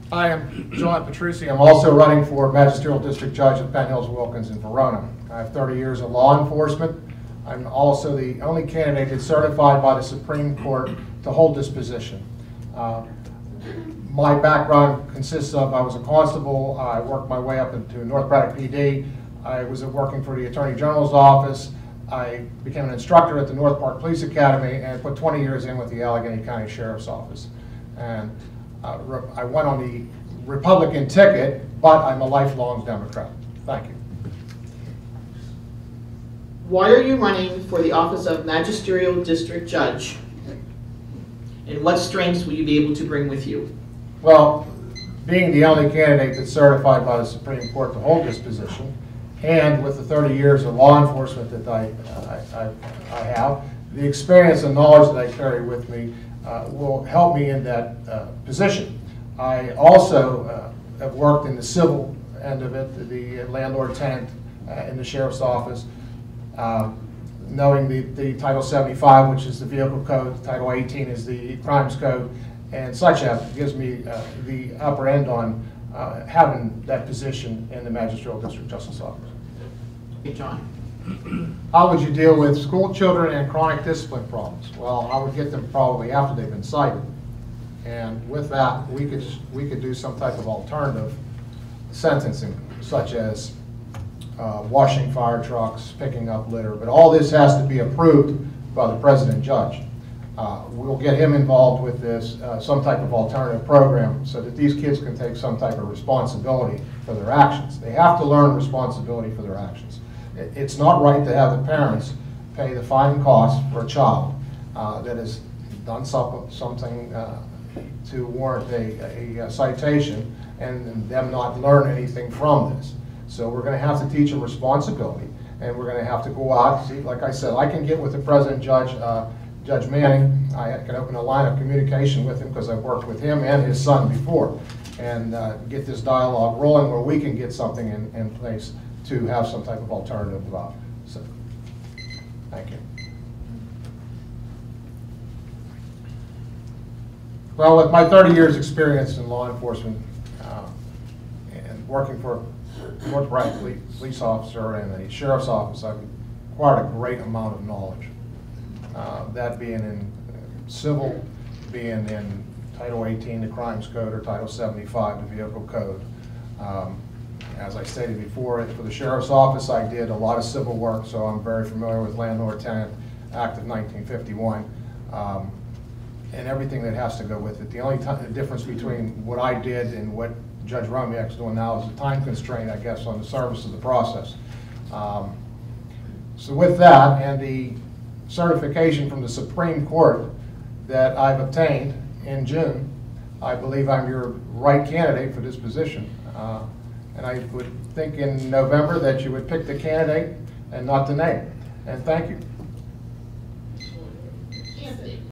Hi, I'm John Petrucci. I'm also running for Magisterial District Judge of Penn Hills, Wilkins, and Verona. I have 30 years of law enforcement. I'm also the only candidate that's certified by the Supreme Court to hold this position. My background consists of, I was a constable, I worked my way up into North Braddock PD, I was working for the Attorney General's office, I became an instructor at the North Park Police Academy, and put 20 years in with the Allegheny County Sheriff's Office. And I went on the Republican ticket, but I'm a lifelong Democrat. Thank you. Why are you running for the office of Magisterial District Judge? And what strengths will you be able to bring with you? Well, being the only candidate that's certified by the Supreme Court to hold this position, and with the 30 years of law enforcement that I have, the experience and knowledge that I carry with me will help me in that position. I also have worked in the civil end of it, the landlord-tenant in the Sheriff's Office, knowing the Title 75, which is the vehicle code, Title 18 is the crimes code, and such as gives me the upper end on having that position in the Magisterial District Justice Office. Hey, John. How would you deal with school children and chronic discipline problems? Well, I would get them probably after they've been cited. And with that, we could do some type of alternative sentencing, such as washing fire trucks, picking up litter. But all this has to be approved by the president judge. We'll get him involved with this, some type of alternative program, so that these kids can take some type of responsibility for their actions. They have to learn responsibility for their actions. It's not right to have the parents pay the fine cost for a child that has done something to warrant a citation, and them not learn anything from this. So we're going to have to teach them responsibility, and we're going to have to go out. See, like I said, I can get with the president judge, Judge Manning. I can open a line of communication with him because I've worked with him and his son before, and get this dialogue rolling where we can get something in place to have some type of alternative. So, thank you. Well, with my 30 years experience in law enforcement and working for a North Braddock police officer and a sheriff's office, I've acquired a great amount of knowledge. That being in civil, being in Title 18, the crimes code, or Title 75, the vehicle code. As I stated before, for the Sheriff's Office, I did a lot of civil work, so I'm very familiar with Landlord-Tenant Act of 1951 and everything that has to go with it. The only difference between what I did and what Judge Romiak's doing now is the time constraint, I guess, on the service of the process. So with that, and the certification from the Supreme Court that I've obtained in June, I believe I'm your right candidate for this position. And I would think in November that you would pick the candidate and not the name. And thank you.